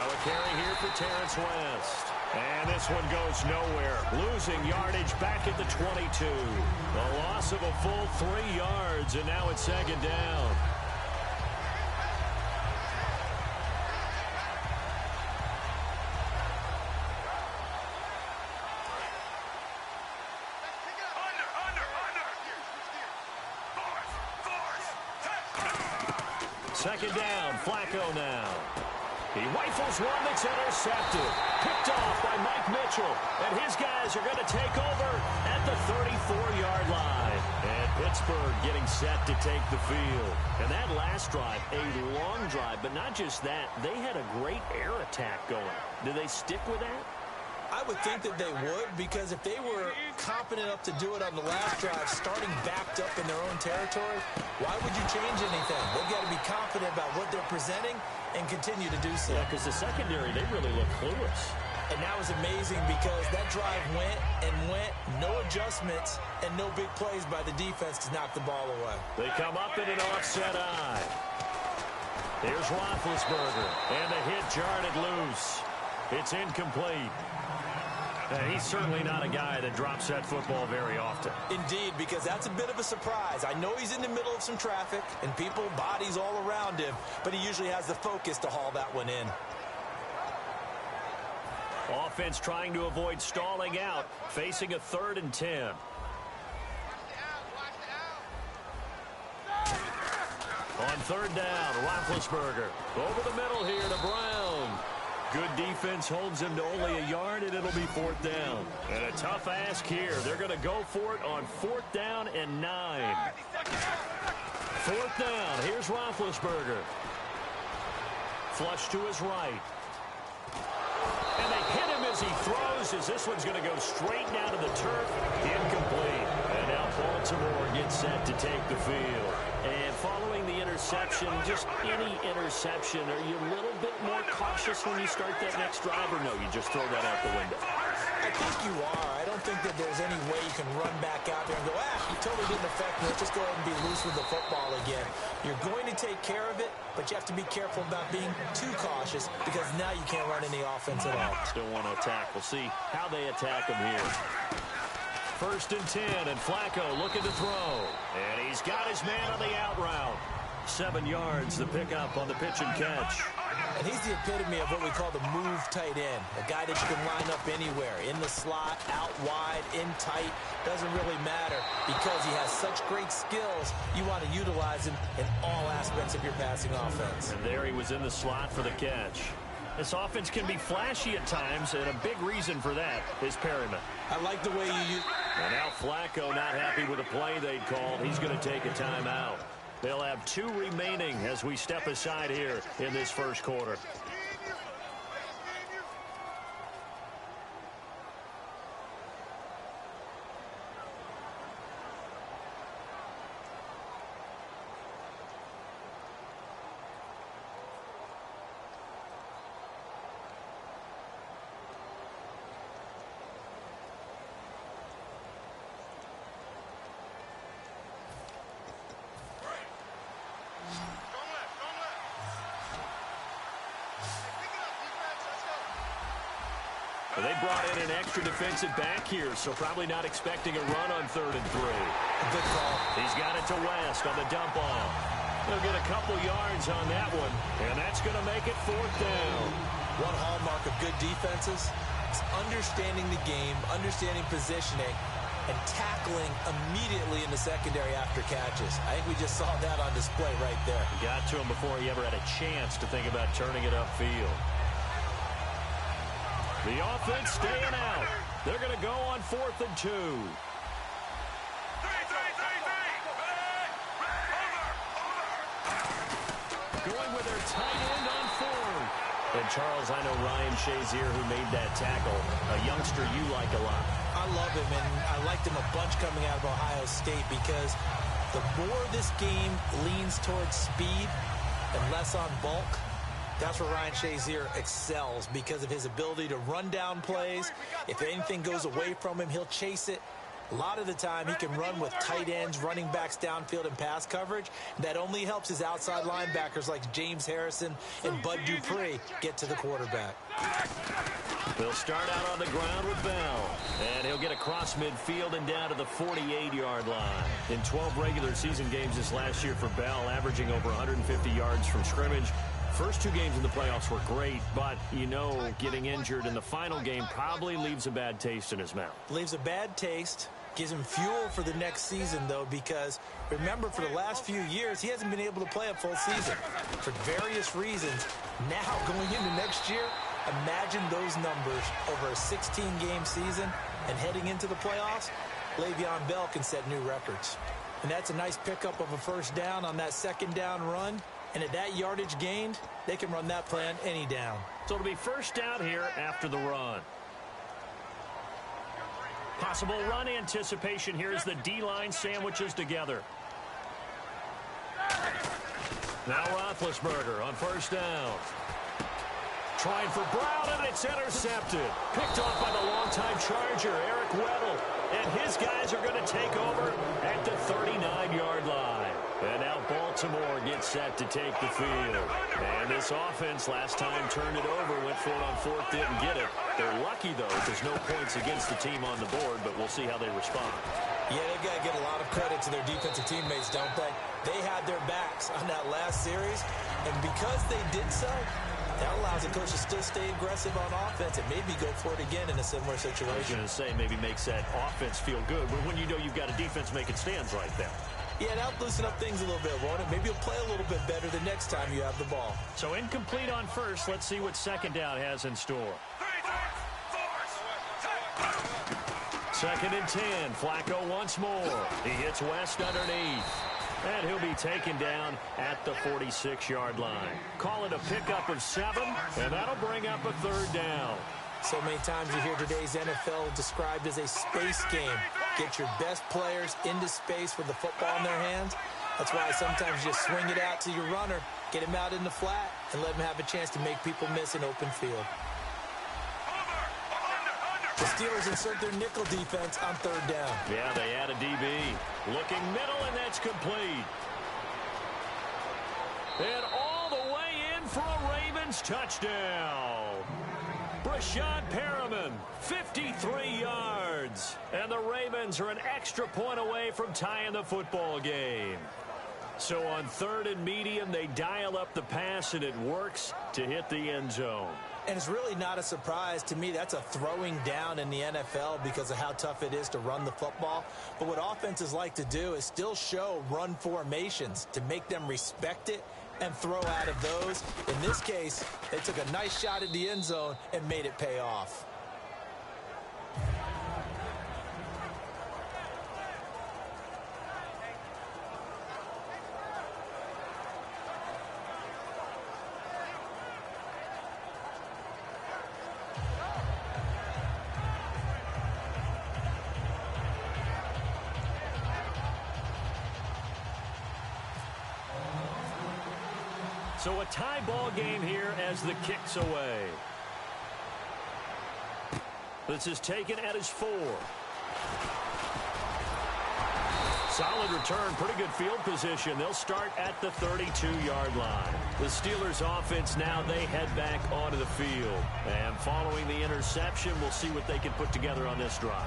Now a carry here for Terrence West. And this one goes nowhere. Losing yardage back at the 22. A loss of a full 3 yards, and now it's second down. Second down, Flacco now. He rifles one that's intercepted. Picked off by Mike Mitchell. And his guys are going to take over at the 34-yard line. And Pittsburgh getting set to take the field. And that last drive, a long drive. But not just that, they had a great air attack going. Do they stick with that? I would think that they would, because if they were confident enough to do it on the last drive, starting backed up in their own territory, why would you change anything? They've got to be confident about what they're presenting and continue to do so. Yeah, because the secondary, they really look clueless. And that was amazing because that drive went and went, no adjustments, and no big plays by the defense to knock the ball away. They come up in an offset eye. Here's Roethlisberger, and the hit jarred it loose. It's incomplete. And he's certainly not a guy that drops that football very often. Indeed, because that's a bit of a surprise. I know he's in the middle of some traffic and people, bodies all around him, but he usually has the focus to haul that one in. Offense trying to avoid stalling out, facing a 3rd and 10. On 3rd down, Roethlisberger. Over the middle here to Brown. Good defense holds him to only a yard, and it'll be 4th down. And a tough ask here. They're going to go for it on 4th down and 9. 4th down. Here's Roethlisberger. Flush to his right. And they hit him as he throws, as this one's going to go straight down to the turf. Incomplete. And now Baltimore gets set to take the field. And following the interception, just any interception, are you a little bit more cautious when you start that next drive, or no, you just throw that out the window? I think you are. I don't think that there's any way you can run back out there and go, you totally didn't affect me. Let's just go ahead and be loose with the football again. You're going to take care of it, but you have to be careful about being too cautious because now you can't run any offense at all. Still want to attack. We'll see how they attack him here. 1st and 10, and Flacco looking to throw. And he's got his man on the out route. 7 yards, the pickup on the pitch and catch. And he's the epitome of what we call the move tight end. A guy that you can line up anywhere. In the slot, out wide, in tight. Doesn't really matter because he has such great skills. You want to utilize him in all aspects of your passing offense. And there he was in the slot for the catch. This offense can be flashy at times, and a big reason for that is Perryman. I like the way you use. And now Flacco not happy with the play they called. He's going to take a timeout. They'll have 2 remaining as we step aside here in this first quarter. They brought in an extra defensive back here, so probably not expecting a run on 3rd and 3. Good call. He's got it to West on the dump off. He'll get a couple yards on that one, and that's going to make it 4th down. One hallmark of good defenses is understanding the game, understanding positioning, and tackling immediately in the secondary after catches. I think we just saw that on display right there. Got to him before he ever had a chance to think about turning it upfield. The offense staying out. They're going to go on 4th and 2. Going with their tight end on 4th. And Charles, I know Ryan Shazier, who made that tackle, a youngster you like a lot. I love him, and I liked him a bunch coming out of Ohio State because the more this game leans towards speed and less on bulk, that's where Ryan Shazier excels because of his ability to run down plays. If anything goes away from him, he'll chase it A lot of the time, he can run with tight ends, running backs downfield, and pass coverage. That only helps his outside linebackers like James Harrison and Bud Dupree get to the quarterback. They'll start out on the ground with Bell. And he'll get across midfield and down to the 48-yard line. In 12 regular season games this last year for Bell, averaging over 150 yards from scrimmage. First 2 games in the playoffs were great, but, you know, getting injured in the final game probably leaves a bad taste in his mouth. Leaves a bad taste. Gives him fuel for the next season, though, because remember, for the last few years, he hasn't been able to play a full season for various reasons. Now, going into next year, imagine those numbers over a 16-game season and heading into the playoffs. Le'Veon Bell can set new records. And that's a nice pickup of a first down on that second down run. And at that yardage gained, they can run that plan any down. So it'll be first down here after the run. Possible run anticipation here as the D-line sandwiches together. Now Roethlisberger on first down. Trying for Brown, and it's intercepted. Picked off by the longtime Charger, Eric Weddle. And his guys are going to take over at the 39-yard line. And now Baltimore gets set to take the field. And this offense last time turned it over, went for it on fourth, didn't get it. They're lucky, though, there's no points against the team on the board, but we'll see how they respond. Yeah, they've got to get a lot of credit to their defensive teammates, don't they? They had their backs on that last series, and because they did so, that allows the coach to still stay aggressive on offense and maybe go for it again in a similar situation. I was going to say maybe makes that offense feel good, but when you know you've got a defense making stands right there. Yeah, that'll loosen up things a little bit, won't it? Maybe you'll play a little bit better the next time you have the ball. So incomplete on first. Let's see what second down has in store. Second and 10. Flacco once more. He hits West underneath. And he'll be taken down at the 46-yard line. Call it a pickup of 7, and that'll bring up a third down. So many times you hear today's NFL described as a space game. Get your best players into space with the football in their hands. That's why sometimes you just swing it out to your runner, get him out in the flat, and let him have a chance to make people miss an open field. The Steelers insert their nickel defense on third down. Yeah, they add a DB. Looking middle, and that's complete. And all the way in for a Ravens touchdown. Brashad Perriman, 53 yards. And the Ravens are an extra point away from tying the football game. So on third and medium, they dial up the pass, and it works to hit the end zone. And it's really not a surprise to me. That's a throwing down in the NFL because of how tough it is to run the football. But what offenses like to do is still show run formations to make them respect it and throw out of those. In this case, they took a nice shot at the end zone and made it pay off. So a tie ball game here as the kick's away. This is taken at his 4. Solid return, pretty good field position. They'll start at the 32-yard line. The Steelers offense now, they head back onto the field. And following the interception, we'll see what they can put together on this drive.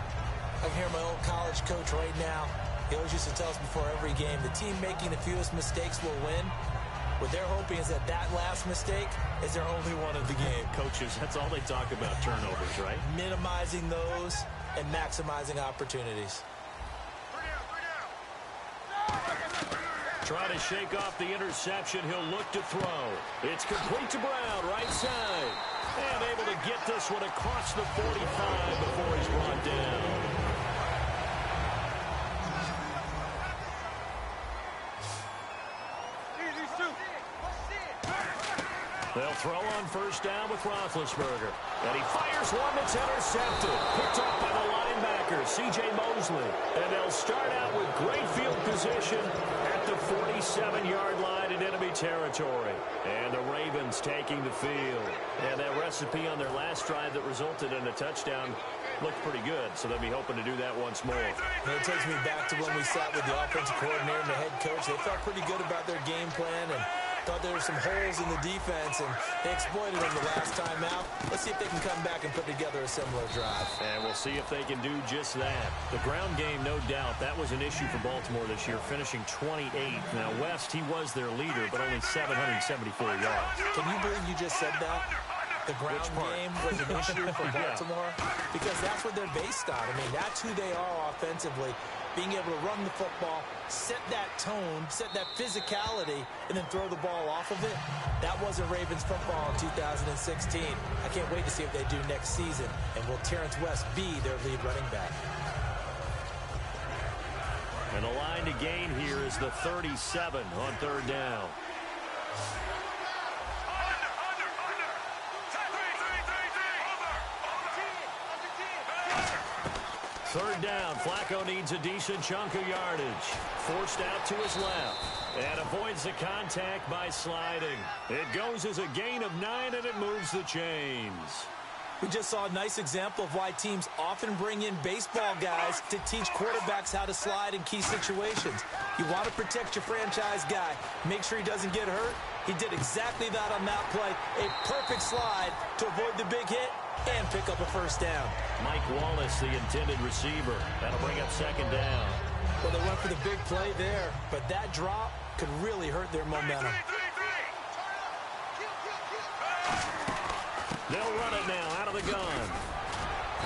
I can hear my old college coach right now. He always used to tell us before every game, the team making the fewest mistakes will win. What they're hoping is that last mistake is their only one of the game. Coaches, that's all they talk about, turnovers, right? Minimizing those and maximizing opportunities. Trying to shake off the interception. He'll look to throw. It's complete to Brown, right side. And able to get this one across the 45 before he's brought down. They'll throw on first down with Roethlisberger. And he fires one that's intercepted. Picked up by the line linebacker, C.J. Mosley. And they'll start out with great field position at the 47-yard line in enemy territory. And the Ravens taking the field. And that recipe on their last drive that resulted in a touchdown looked pretty good, so they'll be hoping to do that once more. And it takes me back to when we sat with the offensive coordinator and the head coach. They felt pretty good about their game plan and thought there were some holes in the defense, and they exploited them the last time out. Let's see if they can come back and put together a similar drive. And we'll see if they can do just that. The ground game, no doubt, that was an issue for Baltimore this year, finishing 28th. Now, West, he was their leader, but only 774 yards. Can you believe you just said that? The ground game was an issue for Baltimore? Because that's what they're based on. I mean, that's who they are offensively. Being able to run the football, set that tone, set that physicality, and then throw the ball off of it. That wasn't Ravens football in 2016. I can't wait to see what they do next season. And will Terrence West be their lead running back? And the line to gain here is the 37 on third down. Third down, Flacco needs a decent chunk of yardage. Forced out to his left. And avoids the contact by sliding. It goes as a gain of 9, and it moves the chains. We just saw a nice example of why teams often bring in baseball guys to teach quarterbacks how to slide in key situations. You want to protect your franchise guy. Make sure he doesn't get hurt. He did exactly that on that play. A perfect slide to avoid the big hit and pick up a first down. Mike Wallace, the intended receiver. That'll bring up second down. Well, they went for the big play there, but that drop could really hurt their momentum. They'll run it now out of the gun.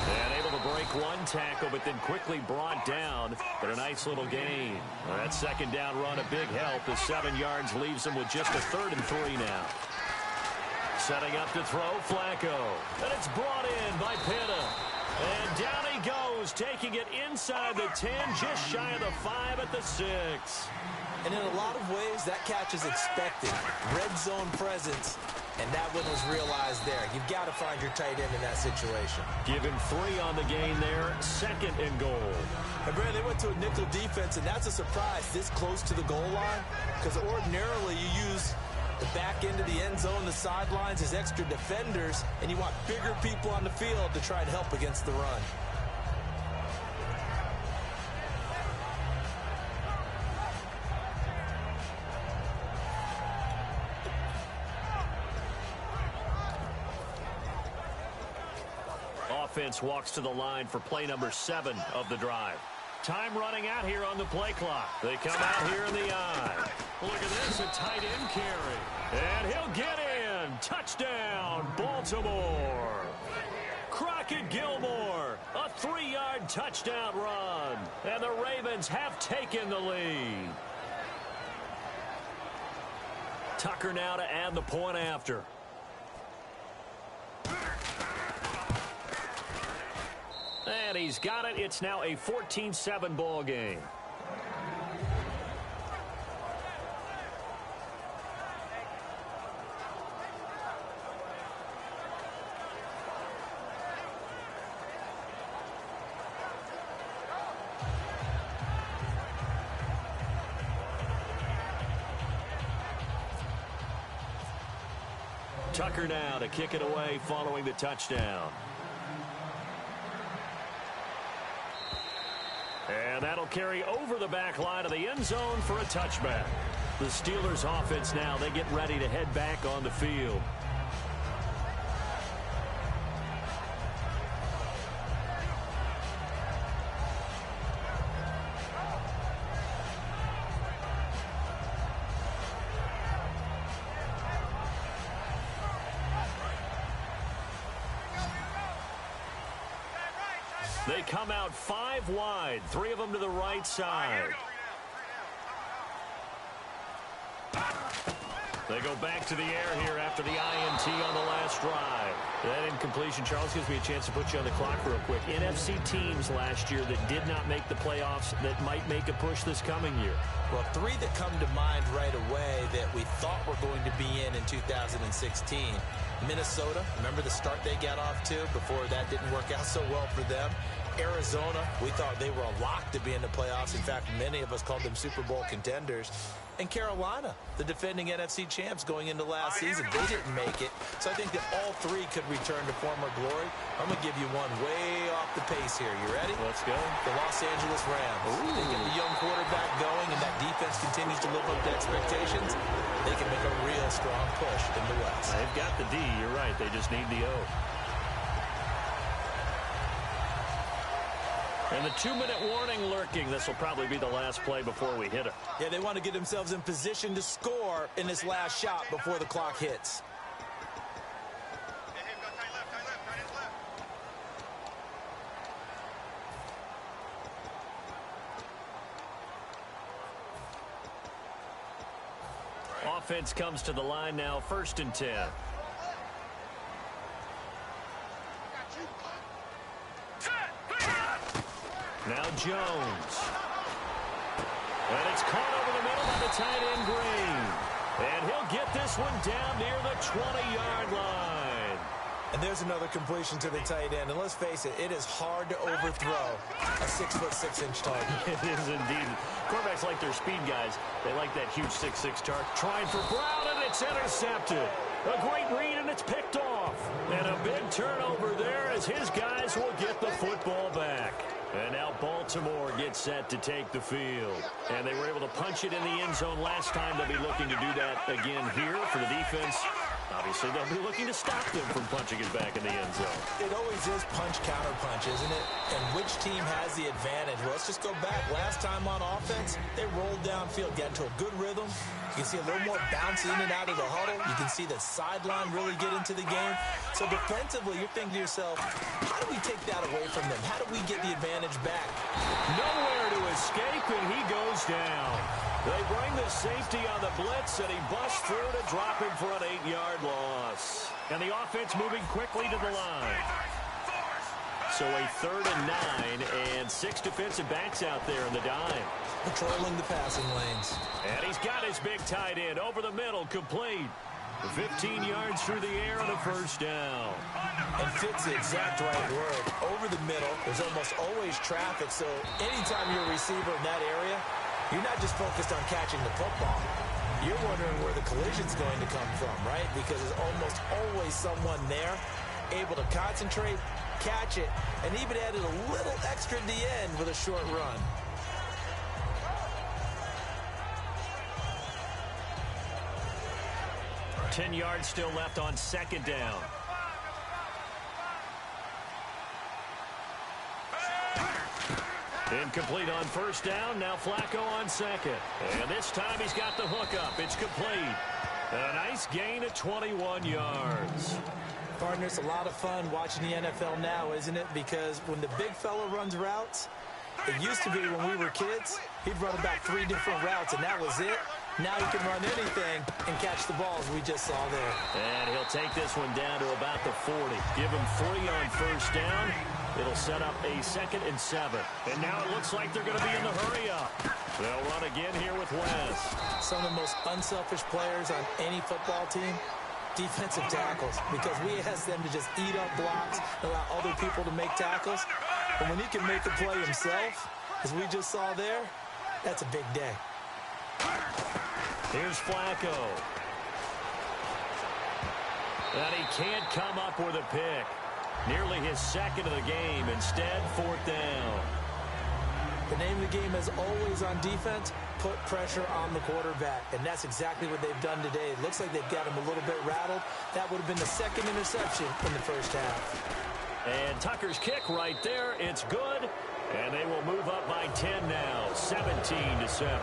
And able to break one tackle, but then quickly brought down. But a nice little gain. Well, that second down run, a big help. The 7 yards leaves them with just a 3rd and 3 now. Setting up to throw, Flacco. And it's brought in by Pitta. And down he goes, taking it inside the 10, just shy of the 5 at the 6. And in a lot of ways, that catch is expected. Red zone presence. And that one was realized there. You've got to find your tight end in that situation. Give him 3 on the gain there. 2nd and goal. And Brad, they went to a nickel defense, and that's a surprise this close to the goal line. Because ordinarily you use the back end of the end zone, the sidelines as extra defenders, and you want bigger people on the field to try and help against the run. Offense walks to the line for play number 7 of the drive. Time running out here on the play clock. They come out here in the eye. Look at this, a tight end carry. And he'll get in. Touchdown, Baltimore. Crockett Gilmore, a 3-yard touchdown run. And the Ravens have taken the lead. Tucker now to add the point after. And he's got it. It's now a 14-7 ball game. Tucker now to kick it away following the touchdown. And that'll carry over the back line of the end zone for a touchback. The Steelers offense now, they get ready to head back on the field. They come out 5 wide, 3 of them to the right side. They go back to the air here after the INT on the last drive. That incompletion, Charles, gives me a chance to put you on the clock real quick. NFC teams last year that did not make the playoffs that might make a push this coming year. Well, 3 that come to mind right away that we thought were going to be in 2016. Minnesota, remember the start they got off to before that didn't work out so well for them? Arizona, we thought they were a lock to be in the playoffs. In fact, many of us called them Super Bowl contenders. And Carolina, the defending NFC champs going into last season, they didn't make it. So I think that all three could return to former glory. I'm going to give you one way off the pace here. You ready? Let's go. The Los Angeles Rams. Ooh. They get the young quarterback going, and that defense continues to live up to expectations. They can make a real strong push in the West. They've got the D. You're right. They just need the O. And the 2-minute warning lurking. This will probably be the last play before we hit it. Yeah, they want to get themselves in position to score in this last shot before the clock hits. Offense comes to the line now, 1st and 10. Now Jones. And it's caught over the middle by the tight end Green. And he'll get this one down near the 20-yard line. And there's another completion to the tight end. And let's face it, it is hard to overthrow a 6'6" target. It is indeed. Quarterbacks like their speed guys. They like that huge 6'6" target. Trying for Brown, and it's intercepted. A great read, and it's picked off. And a big turnover there as his guys will get the football back. And now Baltimore gets set to take the field. And they were able to punch it in the end zone last time. They'll be looking to do that again here for the defense. Obviously, they'll be looking to stop them from punching it back in the end zone. It always is punch-counter-punch, isn't it? And which team has the advantage? Well, let's just go back. Last time on offense, they rolled downfield, got into a good rhythm. You can see a little more bounce in and out of the huddle. You can see the sideline really get into the game. So defensively, you're thinking to yourself, how do we take that away from them? How do we get the advantage back? Nowhere to escape, and he goes down. They bring the safety on the blitz, and he busts through to drop him for an 8-yard loss. And the offense moving quickly to the line. So a 3rd and 9, and 6 defensive backs out there in the dime. Patrolling the passing lanes. And he's got his big tight end over the middle, complete. 15 yards through the air and a 1st down. And fits the exact right word. Over the middle, there's almost always traffic, so anytime you're a receiver in that area, you're not just focused on catching the football. You're wondering where the collision's going to come from, right? Because there's almost always someone there able to concentrate, catch it, and even added a little extra at the end with a short run. Ten yards still left on 2nd down. Incomplete on 1st down. Now Flacco on 2nd. And this time he's got the hook up. It's complete. And a nice gain of 21 yards. Partner, it's a lot of fun watching the NFL now, isn't it? Because when the big fella runs routes, it used to be when we were kids, he'd run about 3 different routes, and that was it. Now he can run anything and catch the balls we just saw there. And he'll take this one down to about the 40. Give him 3 on 1st down. It'll set up a 2nd and 7. And now it looks like they're going to be in the hurry up. They'll run again here with West. Some of the most unselfish players on any football team, defensive tackles, because we ask them to just eat up blocks, allow other people to make tackles. But when he can make the play himself, as we just saw there, that's a big day. Here's Flacco. And he can't come up with a pick. Nearly his 2nd of the game. Instead, 4th down. The name of the game is always on defense, put pressure on the quarterback. And that's exactly what they've done today. It looks like they've got him a little bit rattled. That would have been the 2nd interception in the 1st half. And Tucker's kick right there. It's good. And they will move up by 10 now, 17-7.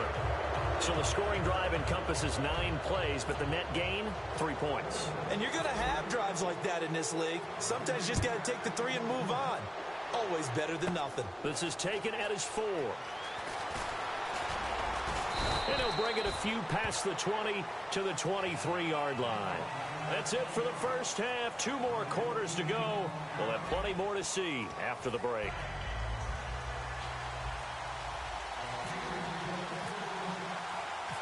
So the scoring drive encompasses 9 plays, but the net gain, 3 points. And you're going to have drives like that in this league. Sometimes you just got to take the 3 and move on. Always better than nothing. This is taken at his 4. And he'll bring it a few past the 20 to the 23-yard line. That's it for the 1st half. 2 more quarters to go. We'll have plenty more to see after the break.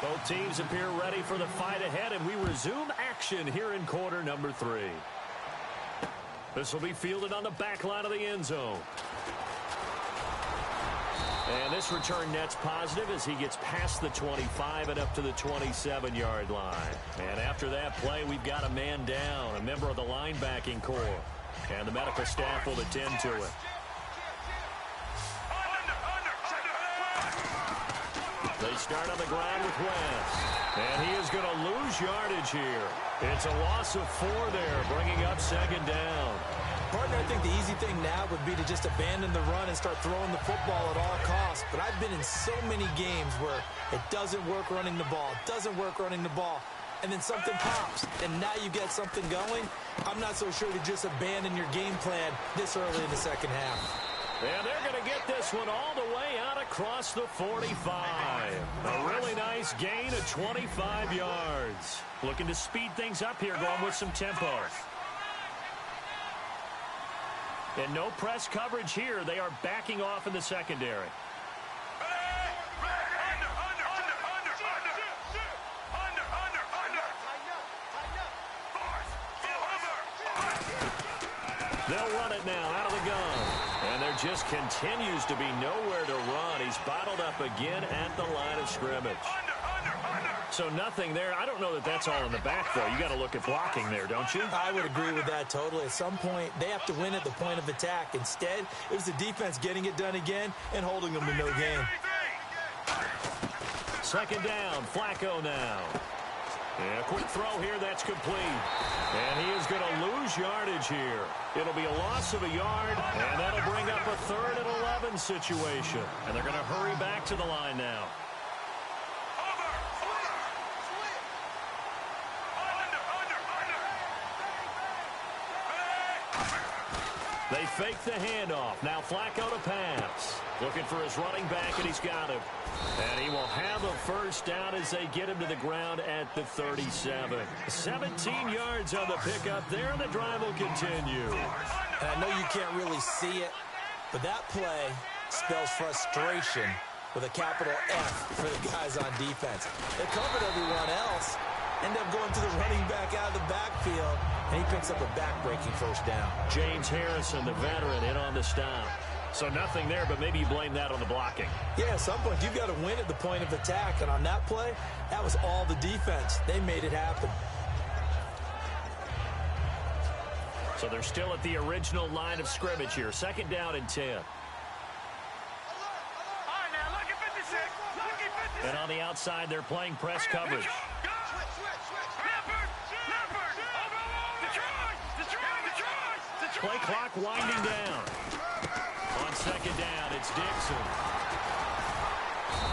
Both teams appear ready for the fight ahead, and we resume action here in quarter number 3. This will be fielded on the back line of the end zone. And this return net's positive as he gets past the 25 and up to the 27-yard line. And after that play, we've got a man down, a member of the linebacking corps. And the medical staff will attend to it. They start on the ground with West. And he is going to lose yardage here. It's a loss of 4 there, bringing up second down. Partner, I think the easy thing now would be to just abandon the run and start throwing the football at all costs. But I've been in so many games where it doesn't work running the ball, and then something pops, and now you get something going. I'm not so sure to just abandon your game plan this early in the second half. And they're going to get this one all the way out across the 45. A really nice gain of 25 yards. Looking to speed things up here, going with some tempo. And no press coverage here. They are backing off in the secondary. They'll run it now out of the gun. And there just continues to be nowhere to run. He's bottled up again at the line of scrimmage. So nothing there. I don't know that that's all in the back, though. You got to look at blocking there, don't you? I would agree with that totally. At some point, they have to win at the point of attack. Instead, it was the defense getting it done again and holding them to no gain. Second down, Flacco now. And a quick throw here, that's complete. And he is going to lose yardage here. It'll be a loss of a yard, and that'll bring up a 3rd and 11 situation. And they're going to hurry back to the line now. They fake the handoff. Now Flacco to pass. Looking for his running back, and he's got him. And he will have a first down as they get him to the ground at the 37. 17 yards on the pickup there, and the drive will continue. And I know you can't really see it, but that play spells frustration with a capital F for the guys on defense. They covered everyone else, end up going to the running back out of the backfield, and he picks up a back-breaking first down. James Harrison, the veteran, in on the stop. So nothing there, but maybe you blame that on the blocking. Yeah, at some point, you've got to win at the point of attack. And on that play, that was all the defense. They made it happen. So they're still at the original line of scrimmage here. Second down and 10. And on the outside, they're playing press coverage. Play clock winding down. On second down, it's Dixon.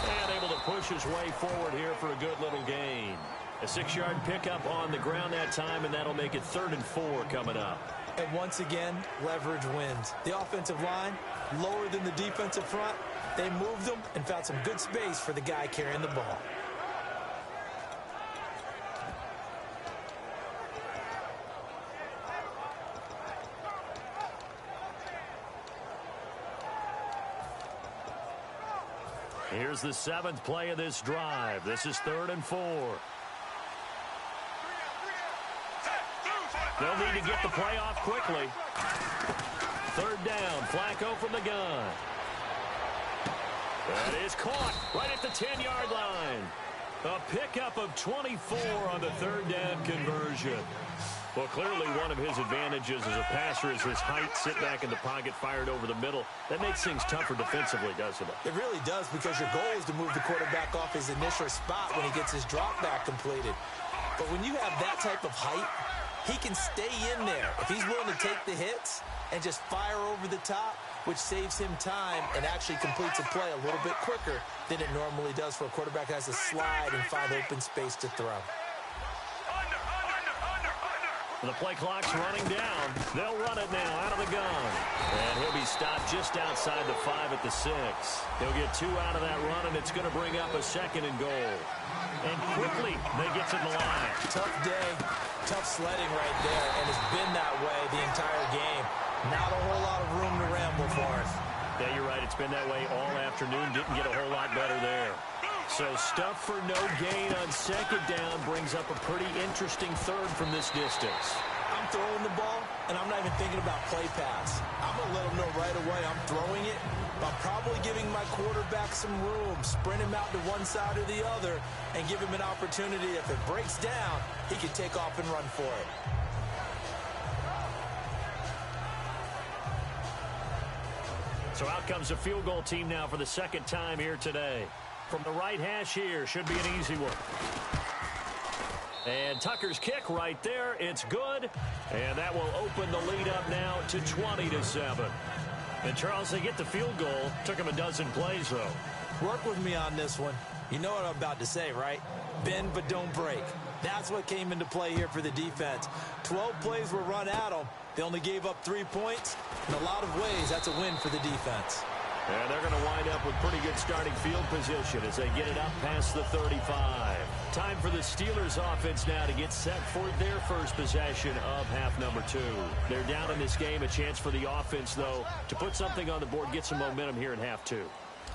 And able to push his way forward here for a good little gain. A 6-yard pickup on the ground that time, and that'll make it 3rd and 4 coming up. And once again, leverage wins. The offensive line, lower than the defensive front. They moved them and found some good space for the guy carrying the ball. Here's the 7th play of this drive. This is 3rd and 4. They'll need to get the play off quickly. 3rd down, Flacco from the gun. That is caught right at the 10-yard line. A pickup of 24 on the 3rd down conversion. Well, clearly one of his advantages as a passer is his height, sit back in the pocket, fired over the middle. That makes things tougher defensively, doesn't it? It really does, because your goal is to move the quarterback off his initial spot when he gets his drop back completed. But when you have that type of height, he can stay in there. If he's willing to take the hits and just fire over the top, which saves him time and actually completes a play a little bit quicker than it normally does for a quarterback that has to slide and find open space to throw. The play clock's running down. They'll run it now out of the gun. And he'll be stopped just outside the 5 at the 6. He'll get 2 out of that run, and it's going to bring up a 2nd and goal. And quickly, they get to the line. Tough day, tough sledding right there, and it's been that way the entire game. Not a whole lot of room to ramble for us. Yeah, you're right. It's been that way all afternoon. Didn't get a whole lot better there. So stuff for no gain on second down brings up a pretty interesting 3rd from this distance. I'm throwing the ball, and I'm not even thinking about play pass. I'm going to let them know right away I'm throwing it, but I'm probably giving my quarterback some room, sprint him out to one side or the other, and give him an opportunity. If it breaks down, he can take off and run for it. So out comes the field goal team now for the second time here today. From the right hash here, should be an easy one. And Tucker's kick right there, it's good. And that will open the lead up now to 20-7. And Charles, they get the field goal. Took him a dozen plays, though. Work with me on this one. You know what I'm about to say, right? Bend but don't break. That's what came into play here for the defense. 12 plays were run at them. They only gave up 3 points. In a lot of ways, that's a win for the defense. And they're going to wind up with pretty good starting field position as they get it up past the 35. Time for the Steelers offense now to get set for their first possession of half number 2. They're down in this game. A chance for the offense, though, to put something on the board, get some momentum here in half 2.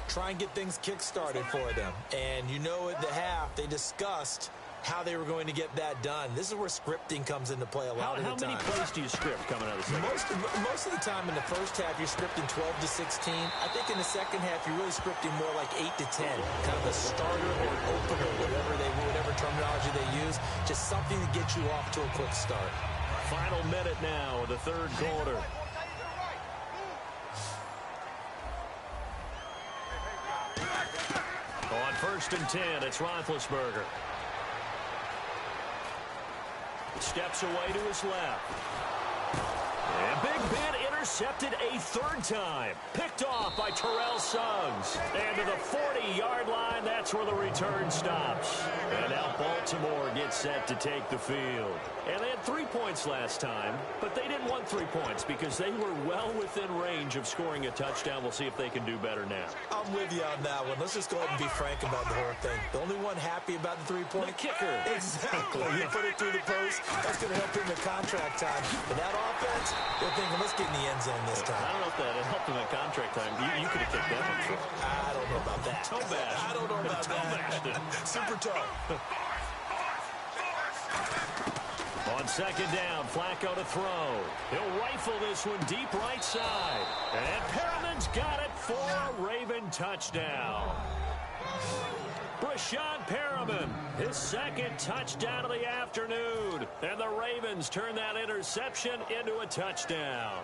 Try and get things kick-started for them. And you know at the half, they discussed how they were going to get that done. This is where scripting comes into play a lot of the time. How many plays do you script coming out of the second? Most of the time in the first half, you're scripting 12 to 16. I think in the second half, you're really scripting more like 8 to 10. Kind of a starter or an opener, whatever terminology they use. Just something to get you off to a quick start. Final minute now of the third quarter. On 1st and 10, it's Roethlisberger. Steps away to his left. And Big Ben intercepted a third time. Picked off by Terrell Suggs. And to the 40-yard line, that's where the return stops. And now Baltimore gets set to take the field. And they had 3 points last time, but they didn't want 3 points because they were well within range of scoring a touchdown. We'll see if they can do better now. I'm with you on that one. Let's just go ahead and be frank about the whole thing. The only one happy about the 3-point? The kicker. Exactly. You put it through the post. That's going to help him in contract time. But that offense, they're thinking, let's get in the end zone this time. I don't know if that helped him at contract time. You could have kicked that one. I don't know about that. Toe bash. I don't know about that. Super toe. On second down, Flacco to throw. He'll rifle this one deep right side. And Perriman's got it for a Raven touchdown. Brashad Perriman, his second touchdown of the afternoon. And the Ravens turn that interception into a touchdown.